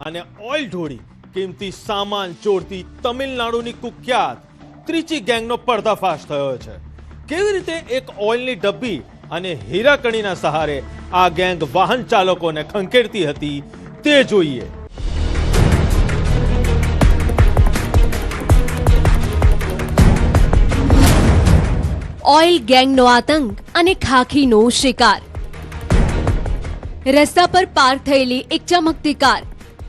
અને ઓઇલ ઢોળી કિંમતી સામાન ચોરતી તમિલનાડુની કુખ્યાત ત્રિચી ગેંગનો પર્દાફાશ થયો છે। કેવી રીતે એક ઓઇલની ડબ્બી અને હીરાકણીના સહારે આ ગેંગ વાહન ચાલકોને ખંખેરતી હતી તે જોઈએ। ઓઇલ ગેંગનો આતંક અને ખાખીનો શિકાર। રસ્તા પર પાર્ક થયેલી એક ચમકતી કાર,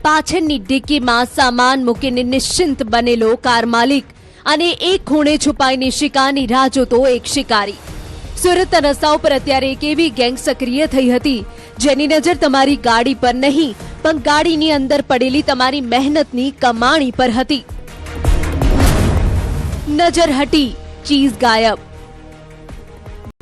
પાછળની ડિક્કીમાં સામાન મૂકીને નિશ્ચિંત બનેલો કાર માલિક અને એક ખૂણે છુપાઈને શિકારની રાહ જોતો એક શિકારી। સુરતના રસ્તાઓ પર અત્યારે એક એવી ગેંગ સક્રિય થઈ હતી જેની નજર તમારી ગાડી પર નહીં પણ ગાડીની અંદર પડેલી તમારી મહેનતની કમાણી પર હતી। નજર હટી, ચીઝ ગાયબ।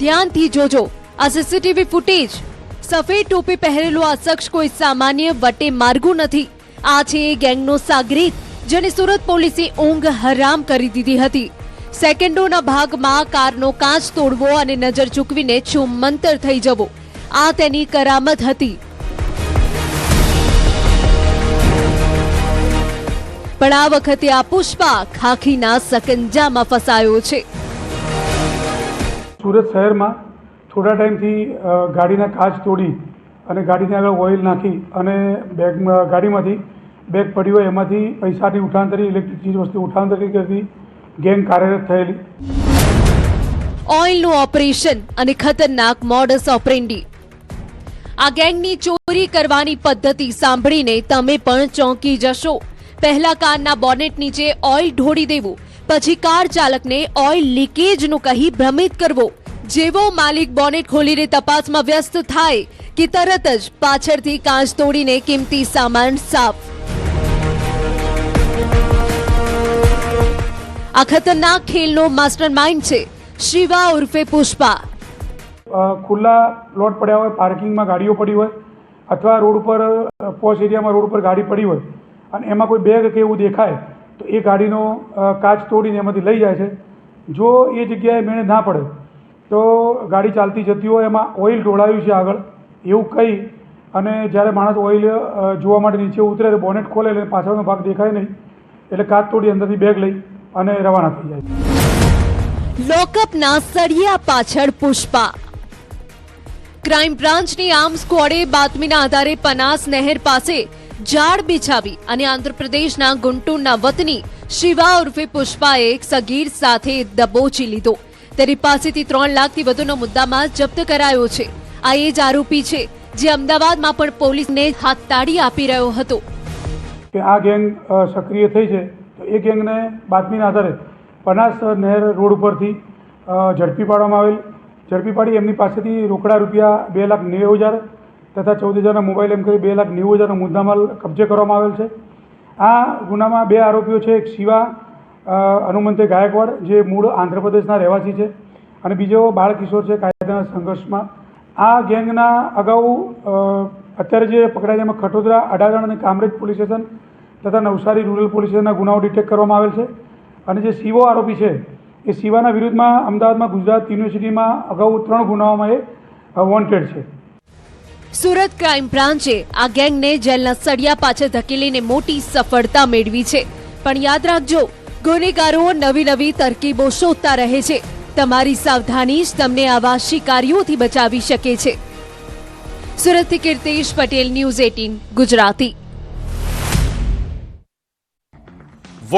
ધ્યાનથી જોજો આ સીસીટીવી ફૂટેજ। સફેદ ટોપી પહેરેલો આ શખ્સ કોઈ સામાન્ય વટે માર્ગુ નથી। આ છે એ ગેંગનો સાગરીત જેને સુરત પોલીસે ઊંઘ હરામ કરી દીધી હતી। સેકન્ડોના ભાગમાં કારનો કાચ તોડવો અને નજર ચૂકવીને છુમંતર થઈ જવો, આ તેની કરામત હતી। પણ આ વખતે આ પુષ્પા ખાખીના સકંજામાં ફસાયો છે। સુરત શહેરમાં થોડા ટાઈમથી ગાડીના કાચ તોડી અને ગાડીની આગળ ઓઇલ નાખી અને ગાડીમાંથી બેગ પડી હોય એમાંથી પૈસાની ઉઠાંતરી, ઇલેક્ટ્રિક ચીજ વસ્તુ ઉઠાંતરી કરતી ગેંગ કાર્યરત થયેલી। ઓઇલનું ઓપરેશન અને ખતરનાક મોડસ ઓપરેન્ડી। આ ગેંગની ચોરી કરવાની પદ્ધતિ સાંભળીને તમે પણ ચોંકી જશો। પહેલા કારના બોનેટ નીચે ઓઇલ ઢોળી દેવું, પછી કાર ચાલકને ઓઇલ લીકેજનું કહી ભ્રમિત કરવો। જેવો માલિક બોનેટ ખોલીને તપાસમાં વ્યસ્ત થાય કે તરત જ પાછળથી કાચ તોડીને કિંમતી સામાન સાફ। આ ખતરનાક ખેલનો માસ્ટરમાઇન્ડ છે શિવા ઉર્ફે પુષ્પા। ખુલ્લા પ્લોટ પડ્યા હોય, પાર્કિંગમાં ગાડીઓ પડી હોય અથવા રોડ ઉપર પોશ એરિયામાં રોડ ઉપર ગાડી પડી હોય અને એમાં કોઈ બેગ કે એવું દેખાય તો એ ગાડીનો કાચ તોડીને એમાંથી લઈ જાય છે। જો એ જગ્યાએ મેળ ના પડે તો ગાડી ચાલતી જતી હોય એમાં ઓઇલ ઢોળાયું છે આગળ એવું કહી અને જ્યારે માણસ ઓઇલ જોવા માટે નીચે ઉતરે તો બોનેટ ખોલે એટલે પાછળનો ભાગ દેખાય નહીં એટલે કાચ તોડી અંદરથી બેગ લઈ અને રવાના થઈ જાય। લોકઅપના સળિયા પાછળ પુષ્પા। ક્રાઇમ બ્રાન્ચની આર્મ સ્ક્વોડે બાતમીના આધારે પનાસ નહેર પાસે જાળ બિછાવી અને આંધ્રપ્રદેશના ગુંટુરના વતની શિવા ઉર્ફે પુષ્પાએ એક સગીર સાથે દબોચી લીધો। તેની પાસેથી 3 લાખથી વધુનો મુદ્દામાલ જપ્ત કરાયો છે। આ એ જ આરોપી છે જે અમદાવાદમાં પણ પોલીસને હાથતાળી આપી રહ્યો હતો। કે આ ગેંગ સક્રિય થઈ છે તો એ ગેંગને બાતમીના આધારે પનાસ નહેર રોડ ઉપરથી ઝડપી પાડવામાં આવેલ। ઝડપી પાડી એમની પાસેથી રોકડા રૂપિયા 2,90,000 તથા 14,000ના મોબાઈલ એમ કરી 2,90,000નો મુદ્દામાલ કબજે કરવામાં આવેલ છે। આ ગુનામાં 2 આરોપીઓ છે, એક શિવા હનુમંતે ગાયકવાડ જે મૂળ આંધ્રપ્રદેશના રહેવાસી છે અને બીજો બાળકિશોર છે કાયદાના સંઘર્ષમાં। આ ગેંગના અગાઉ અત્યારે જે પકડાય છે એમાં ખટોદરા, અડાજણ અને કામરેજ પોલીસ સ્ટેશન તથા નવસારી રૂરલ પોલીસ સ્ટેશનના ગુનાઓ ડિટેક્ટ કરવામાં આવેલ છે અને જે શિવો આરોપી છે એ શિવાના વિરુદ્ધમાં અમદાવાદમાં ગુજરાત યુનિવર્સિટીમાં અગાઉ 3 ગુનાઓમાં એ વોન્ટેડ છે। સુરત ક્રાઇમ બ્રાન્ચે આ ગેંગને જેલના સળિયા પાછળ ધકેલીને મોટી સફળતા મેળવી છે। પણ યાદ રાખજો, ગુનેગારો નવી નવી તરકીબો શોધતા રહે છે। તમારી સાવધાની જ તમને આવા શિકારીઓથી બચાવી શકે છે। સુરતથી કીર્તિશ પટેલ, ન્યૂઝ 18 ગુજરાતી।